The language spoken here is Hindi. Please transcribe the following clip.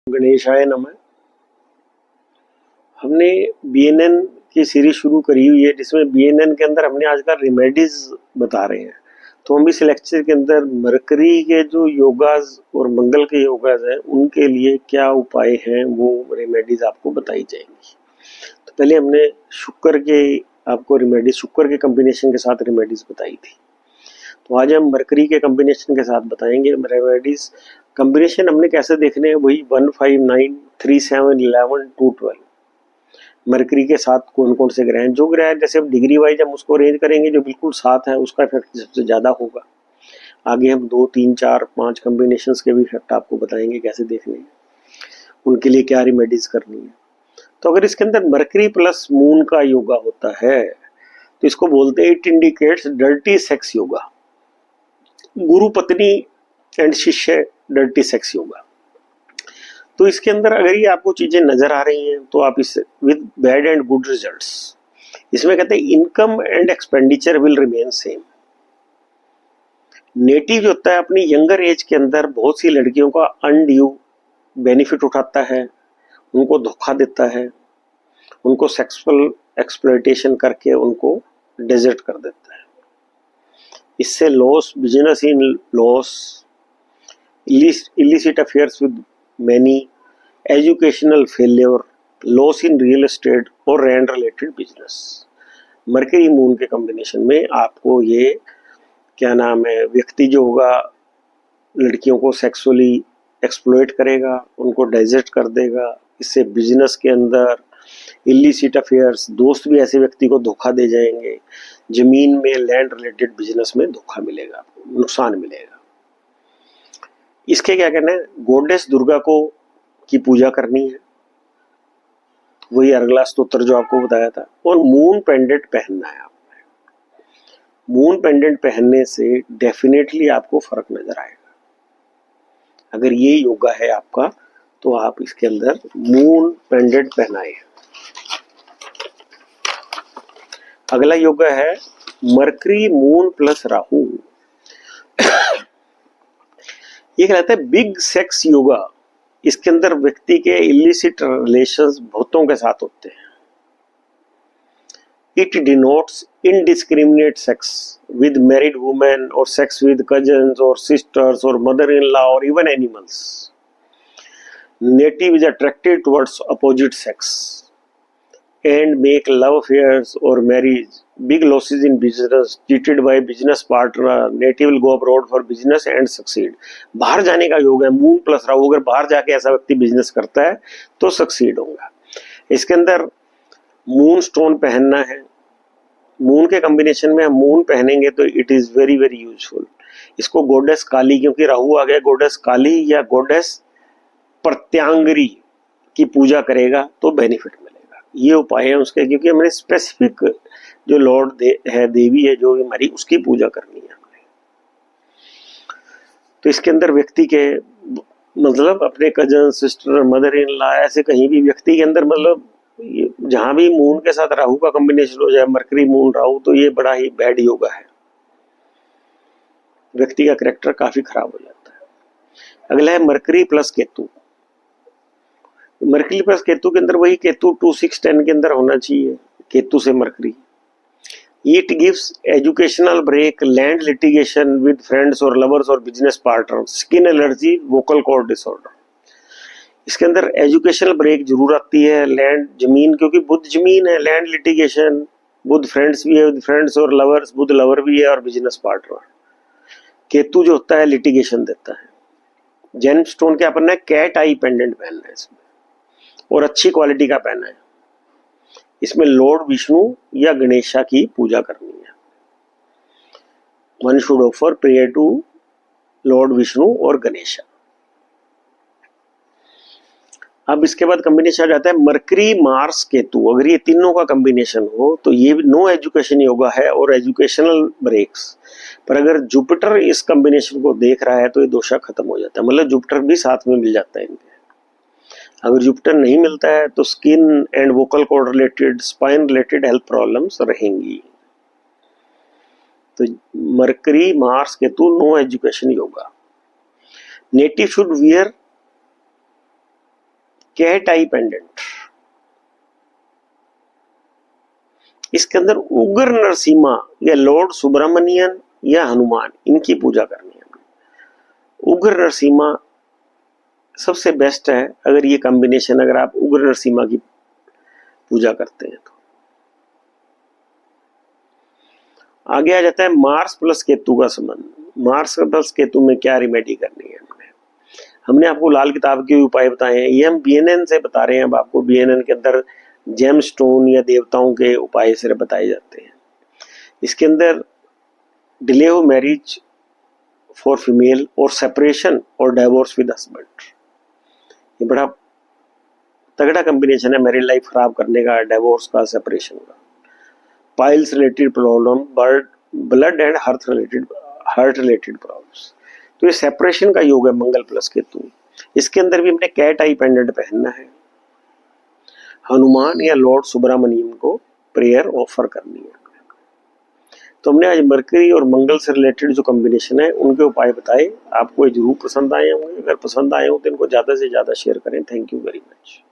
गणेशाय नमः। हमने बीएनएन की सीरीज शुरू करी हुई है जिसमें बीएनएन के अंदर हमने आजकल रेमेडीज बता रहे हैं। तो हम इस लेक्चर के अंदर मरकरी के जो योगाज और मंगल के योगाज हैं उनके लिए क्या उपाय हैं वो रेमेडीज आपको बताई जाएंगी। तो पहले हमने शुक्र के आपको रेमेडीज शुक्र के कॉम्बिनेशन के साथ रेमेडीज बताई थी। तो आज हम मरकरी के कॉम्बिनेशन के साथ बताएंगे रेमेडीज। कॉम्बिनेशन हमने कैसे देखने हैं, वही 1, 5, 9, 3, 7, 11, 2, 12। मरकरी के साथ कौन कौन से ग्रह हैं, जो ग्रह जैसे डिग्री वाइज हम उसको अरेंज करेंगे, जो बिल्कुल साथ है उसका इफेक्ट सबसे ज्यादा होगा। आगे हम 2, 3, 4, 5 कॉम्बिनेशंस के भी इफेक्ट आपको बताएंगे कैसे देखने हैं, उनके लिए क्या रेमेडीज करनी है। तो अगर इसके अंदर मरकरी प्लस मून का योगा होता है तो इसको बोलते हैं it indicates dirty sex yoga. गुरु पत्नी एंड शिष्य डर्टी सेक्स योगा। तो इसके अंदर अगर ये आपको चीजें नजर आ रही हैं तो आप इस with bad and good results, इसमें कहते हैं income and expenditure will remain same. Native जो होता है अपनी यंगर एज के अंदर बहुत सी लड़कियों का अनड्यू बेनिफिट उठाता है, उनको धोखा देता है, उनको सेक्सुअल एक्सप्लॉयटेशन करके उनको डेजर्ट कर देता है। इससे loss, business in loss, illicit affairs with many, educational failure, loss in real estate और land related business. Mercury moon के कॉम्बिनेशन में आपको ये क्या नाम है, व्यक्ति जो होगा लड़कियों को सेक्सुअली एक्सप्लॉइट करेगा, उनको डाइजेस्ट कर देगा। इससे बिजनेस के अंदर इलिसिट अफेयर्स, दोस्त भी ऐसे व्यक्ति को धोखा दे जाएंगे, जमीन में लैंड रिलेटेड बिजनेस में धोखा मिलेगा, आपको नुकसान मिलेगा। इसके क्या कहना है, गॉडेस दुर्गा को की पूजा करनी है, वही अरगला स्तोत्र जो आपको बताया था, और मून पेंडेंट पहनना है। आपको मून पेंडेंट पहनने से डेफिनेटली आपको फर्क नजर आएगा। अगर ये योगा है आपका तो आप इसके अंदर मून पेंडेंट पहनाए। अगला योगा है मरकरी मून प्लस राहु। ये कहलाता है बिग सेक्स योगा। इसके अंदर व्यक्ति के इलिसिट रिलेशंस बहुतों के साथ होते हैं। It denotes indiscriminate sex with married women और सेक्स विद कजन्स और सिस्टर्स और मदर इन लॉ और even animals. Native is attracted towards opposite sex and make love affairs or marriage, big losses in business, cheated by business partner, native will go abroad for business and succeed। बाहर जाने का योग है मून प्लस राहु। अगर बाहर जाके ऐसा व्यक्ति बिजनेस करता है तो सक्सीड होगा। इसके अंदर मून स्टोन पहनना है। मून के कॉम्बिनेशन में हम मून पहनेंगे तो it is very very useful. इसको गॉडेस काली, क्योंकि राहु आ गया, गॉडेस काली या गॉडेस प्रत्यांगरी की पूजा करेगा तो बेनिफिट मिलेगा। ये उपाय है उसके, क्योंकि हमें स्पेसिफिक जो लॉर्ड है, देवी है जो हमारी, उसकी पूजा करनी है हमें। तो इसके अंदर व्यक्ति के मतलब अपने cousin, sister, mother in law, ऐसे कहीं भी व्यक्ति के अंदर मतलब जहां भी मून के साथ राहु का कॉम्बिनेशन हो जाए, मरकरी मून राहु, तो ये बड़ा ही बैड योगा है। व्यक्ति का कैरेक्टर काफी खराब हो जाता है। अगला है mercury plus Ketu. Mercury plus Ketu के अंदर वही केतु 2, 6, 10 के अंदर होना चाहिए, केतु से mercury. It gives educational break, land litigation with friends और लवर्स और business partner, skin allergy, vocal cord disorder. इसके अंदर एजुकेशनल ब्रेक जरूर आती है, लैंड जमीन, क्योंकि बुध जमीन है, लैंड लिटिगेशन, बुध फ्रेंड्स भी है, विद फ्रेंड्स और लवर्स, बुध लवर भी है, और बिजनेस पार्टनर। केतु जो होता है लिटिगेशन देता है। जेम स्टोन क्या पहनना है, कैट आई पेंडेंट पहनना है इसमें, और अच्छी क्वालिटी का पहना है। इसमें लॉर्ड विष्णु या गणेशा की पूजा करनी है। One should offer prayer to lord Vishnu और गणेशा। अब इसके बाद कॉम्बिनेशन आ जाता है मरकरी मार्स केतु। अगर ये तीनों का कॉम्बिनेशन हो तो ये नो एजुकेशन योगा है और एजुकेशनल ब्रेक्स। पर अगर जुपिटर इस कॉम्बिनेशन को देख रहा है तो ये दोषा खत्म हो जाता है, मतलब जुपिटर भी साथ में मिल जाता है इनके। अगर जुपिटर नहीं मिलता है तो skin and vocal cord related, spine related health problems रहेंगी। तो mercury mars Ketu no education yoga. Native should wear cat eye pendant, इसके अंदर उग्र नरसिम्हा या लॉर्ड सुब्रमण्यन या हनुमान, इनकी पूजा करनी है। उग्र नरसिम्हा सबसे बेस्ट है, अगर ये कॉम्बिनेशन, अगर आप उग्र नरसिम्हा की पूजा करते हैं तो। आगे आ जाता है मार्स प्लस केतु का संबंध। मार्स प्लस केतु में क्या रेमेडी करनी है हमने आपको लाल किताब के उपाय बताए हैं, ये हम बीएनएन से बता रहे हैं। अब आपको बीएनएन के अंदर जेम स्टोन या देवताओं के उपाय से बताए जाते हैं। इसके अंदर delay of marriage for female और सेपरेशन और डाइवोर्स विद हस्बैंड, ये बड़ा तगड़ा कॉम्बिनेशन है मैरिज लाइफ खराब करने का, डाइवोर्स का, सेपरेशन का। Piles related problem, blood and heart related problems, तो ये सेपरेशन का योग है मंगल प्लस केतु। इसके अंदर भी हमने कैट आई पेंडेंट पहनना है, हनुमान या लॉर्ड सुब्रमण्यम को प्रेयर ऑफर करनी है। तो हमने आज मरकरी और मंगल से रिलेटेड जो कॉम्बिनेशन है उनके उपाय बताए। आपको ये जरूर पसंद आए होंगे। अगर पसंद आए हो तो इनको ज्यादा से ज्यादा शेयर करें। Thank you very much.